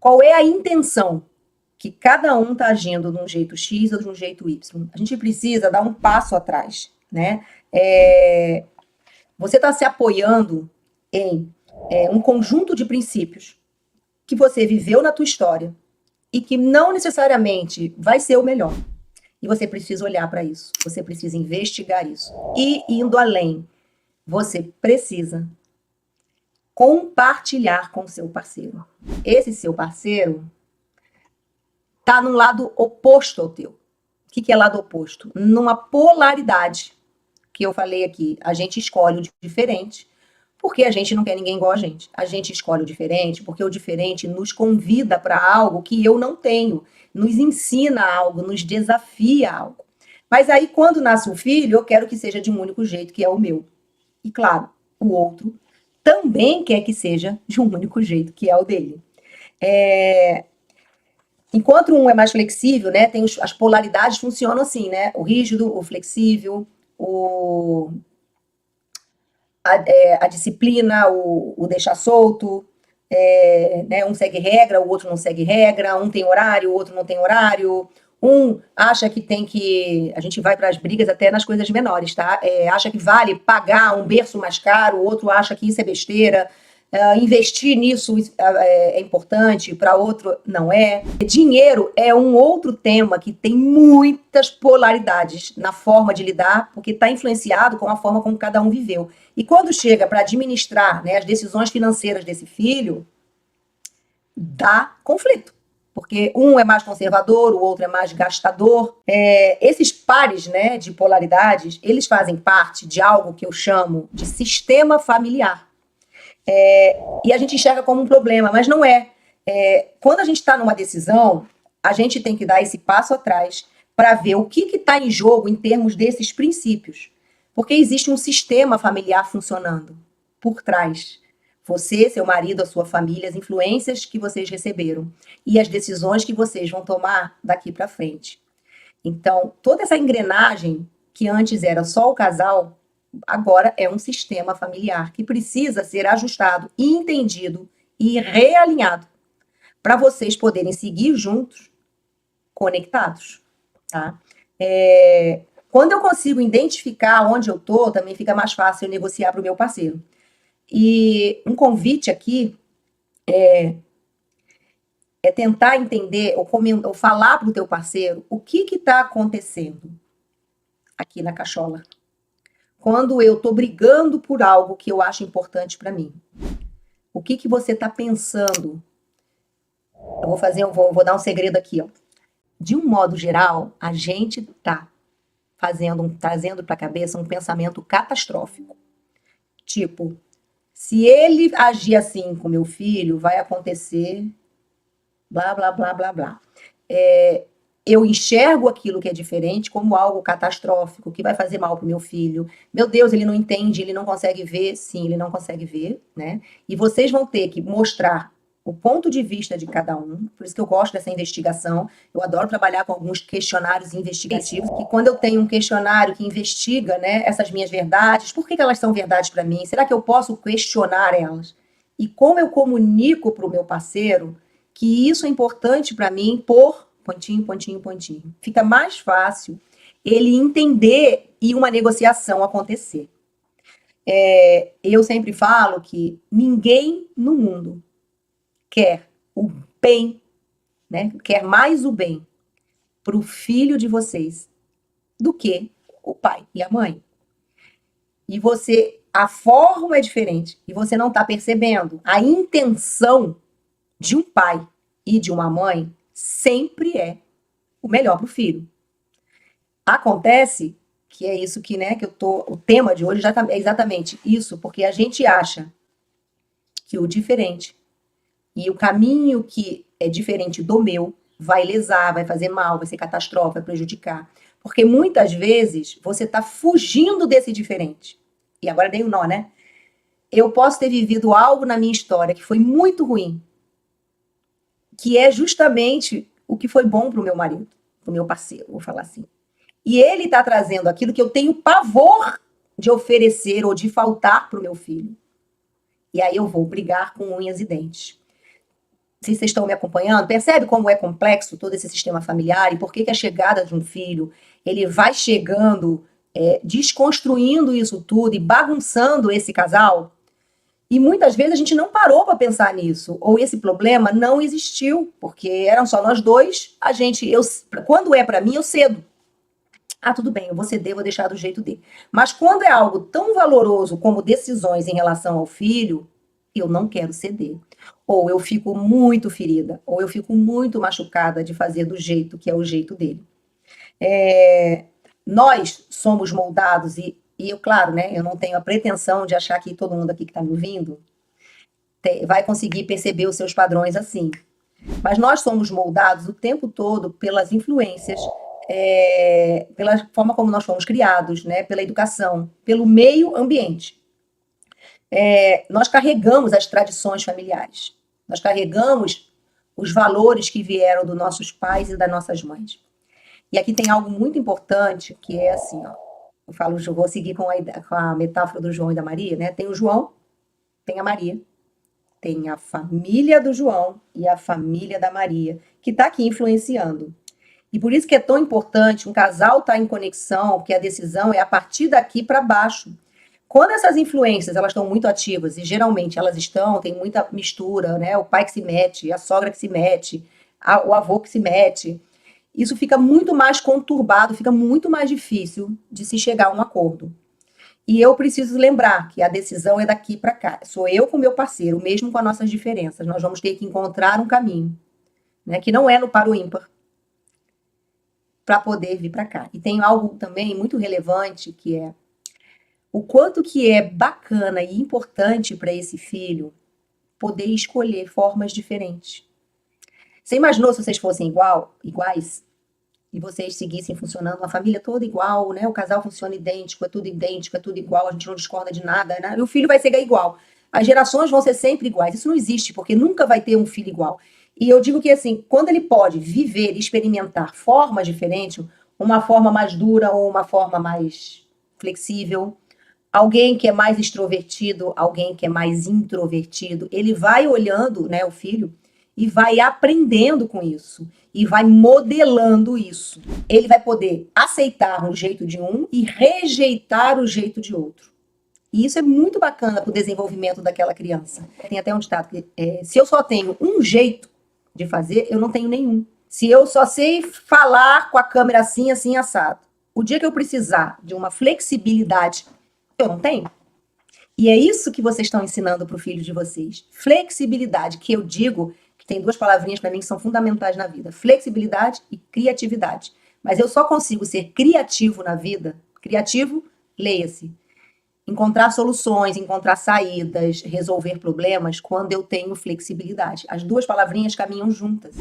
qual é a intenção que cada um está agindo de um jeito X ou de um jeito Y. A gente precisa dar um passo atrás, né? Você está se apoiando em um conjunto de princípios que você viveu na tua história e que não necessariamente vai ser o melhor. E você precisa olhar para isso, você precisa investigar isso. E indo além, você precisa compartilhar com o seu parceiro. Esse seu parceiro está num lado oposto ao teu. O que é lado oposto? Numa polaridade, que eu falei aqui. A gente escolhe o diferente, porque a gente não quer ninguém igual a gente. A gente escolhe o diferente, porque o diferente nos convida para algo que eu não tenho, nos ensina algo, nos desafia algo. Mas aí, quando nasce um filho, eu quero que seja de um único jeito, que é o meu. E claro, o outro também quer que seja de um único jeito, que é o dele. Enquanto um é mais flexível, né, tem as polaridades funcionam assim, né? O rígido, o flexível, a disciplina, o deixar solto, né, um segue regra, o outro não segue regra, um tem horário, o outro não tem horário, um acha que tem que... A gente vai para as brigas até nas coisas menores, tá? Acha que vale pagar um berço mais caro, o outro acha que isso é besteira, investir nisso é importante, para outro não é. Dinheiro é um outro tema que tem muitas polaridades na forma de lidar, porque está influenciado com a forma como cada um viveu. E quando chega para administrar, né, as decisões financeiras desse filho, dá conflito. Porque um é mais conservador, o outro é mais gastador. Esses pares, né, de polaridades, eles fazem parte de algo que eu chamo de sistema familiar. E a gente enxerga como um problema, mas não é. Quando a gente está numa decisão, a gente tem que dar esse passo atrás para ver o que está em jogo em termos desses princípios. Porque existe um sistema familiar funcionando por trás. Você, seu marido, a sua família, as influências que vocês receberam e as decisões que vocês vão tomar daqui para frente. Então, toda essa engrenagem que antes era só o casal, agora é um sistema familiar que precisa ser ajustado, entendido e realinhado para vocês poderem seguir juntos, conectados, tá? Quando eu consigo identificar onde eu tô, também fica mais fácil eu negociar para o meu parceiro. E um convite aqui é tentar entender ou falar para o teu parceiro o que está acontecendo aqui na cachola. Quando eu estou brigando por algo que eu acho importante para mim. O que você está pensando? Eu vou dar um segredo aqui, ó. De um modo geral, a gente está trazendo para a cabeça um pensamento catastrófico. Tipo, se ele agir assim com meu filho, vai acontecer blá, blá, blá, blá, blá. Eu enxergo aquilo que é diferente como algo catastrófico, que vai fazer mal pro meu filho. Meu Deus, ele não entende, ele não consegue ver. Sim, ele não consegue ver, né? E vocês vão ter que mostrar o ponto de vista de cada um. Por isso que eu gosto dessa investigação. Eu adoro trabalhar com alguns questionários investigativos, que quando eu tenho um questionário que investiga, né, essas minhas verdades, por que elas são verdades para mim? Será que eu posso questionar elas? E como eu comunico para o meu parceiro que isso é importante para mim por pontinho, pontinho, pontinho. Fica mais fácil ele entender e uma negociação acontecer. Eu sempre falo que ninguém no mundo quer o bem, né? Quer mais o bem para o filho de vocês do que o pai e a mãe. E a forma é diferente e você não está percebendo. A intenção de um pai e de uma mãe sempre é o melhor para o filho. Acontece que é isso que, né, o tema de hoje é exatamente isso, porque a gente acha que o diferente e o caminho que é diferente do meu vai lesar, vai fazer mal, vai ser catastrófico, vai prejudicar. Porque muitas vezes você está fugindo desse diferente. E agora dei um nó, né? Eu posso ter vivido algo na minha história que foi muito ruim, que é justamente o que foi bom para o meu marido, para o meu parceiro, vou falar assim. E ele está trazendo aquilo que eu tenho pavor de oferecer ou de faltar para o meu filho. E aí eu vou brigar com unhas e dentes. Se vocês estão me acompanhando, percebe como é complexo todo esse sistema familiar e por que a chegada de um filho, ele vai chegando, desconstruindo isso tudo e bagunçando esse casal? E muitas vezes a gente não parou para pensar nisso, ou esse problema não existiu, porque eram só nós dois, quando é para mim, eu cedo. Ah, tudo bem, eu vou ceder, vou deixar do jeito dele. Mas quando é algo tão valoroso como decisões em relação ao filho, eu não quero ceder. Ou eu fico muito ferida, ou eu fico muito machucada de fazer do jeito que é o jeito dele. Nós somos moldados, e eu, claro, né, eu não tenho a pretensão de achar que todo mundo aqui que está me ouvindo vai conseguir perceber os seus padrões assim. Mas nós somos moldados o tempo todo pelas influências, pela forma como nós fomos criados, né, pela educação, pelo meio ambiente. Nós carregamos as tradições familiares, nós carregamos os valores que vieram dos nossos pais e das nossas mães. E aqui tem algo muito importante, que é assim, ó, eu vou seguir com a metáfora do João e da Maria, né? Tem o João, tem a Maria, tem a família do João e a família da Maria, que está aqui influenciando. E por isso que é tão importante um casal estar em conexão, porque a decisão é a partir daqui para baixo. Quando essas influências elas estão muito ativas, e geralmente elas tem muita mistura, né? O pai que se mete, a sogra que se mete, o avô que se mete, isso fica muito mais conturbado, fica muito mais difícil de se chegar a um acordo. E eu preciso lembrar que a decisão é daqui para cá. Sou eu com meu parceiro, mesmo com as nossas diferenças. Nós vamos ter que encontrar um caminho, né? Que não é no par ou ímpar, para poder vir para cá. E tem algo também muito relevante, que é o quanto que é bacana e importante para esse filho poder escolher formas diferentes. Você imaginou se vocês fossem iguais, e vocês seguissem funcionando, uma família toda igual, né? O casal funciona idêntico, é tudo idêntico, é tudo igual, a gente não discorda de nada, né? E o filho vai ser igual. As gerações vão ser sempre iguais. Isso não existe, porque nunca vai ter um filho igual. E eu digo que, assim, quando ele pode viver e experimentar formas diferentes, uma forma mais dura ou uma forma mais flexível, alguém que é mais extrovertido, alguém que é mais introvertido, ele vai olhando, né, o filho, e vai aprendendo com isso, e vai modelando isso. Ele vai poder aceitar o jeito de um e rejeitar o jeito de outro. E isso é muito bacana para o desenvolvimento daquela criança. Tem até um ditado que se eu só tenho um jeito de fazer, eu não tenho nenhum. Se eu só sei falar com a câmera assim, assim, assado, o dia que eu precisar de uma flexibilidade, eu não tenho. E é isso que vocês estão ensinando para o filho de vocês. Flexibilidade, que eu digo que tem duas palavrinhas para mim que são fundamentais na vida. Flexibilidade e criatividade. Mas eu só consigo ser criativo na vida, criativo, leia-se, encontrar soluções, encontrar saídas, resolver problemas, quando eu tenho flexibilidade. As duas palavrinhas caminham juntas.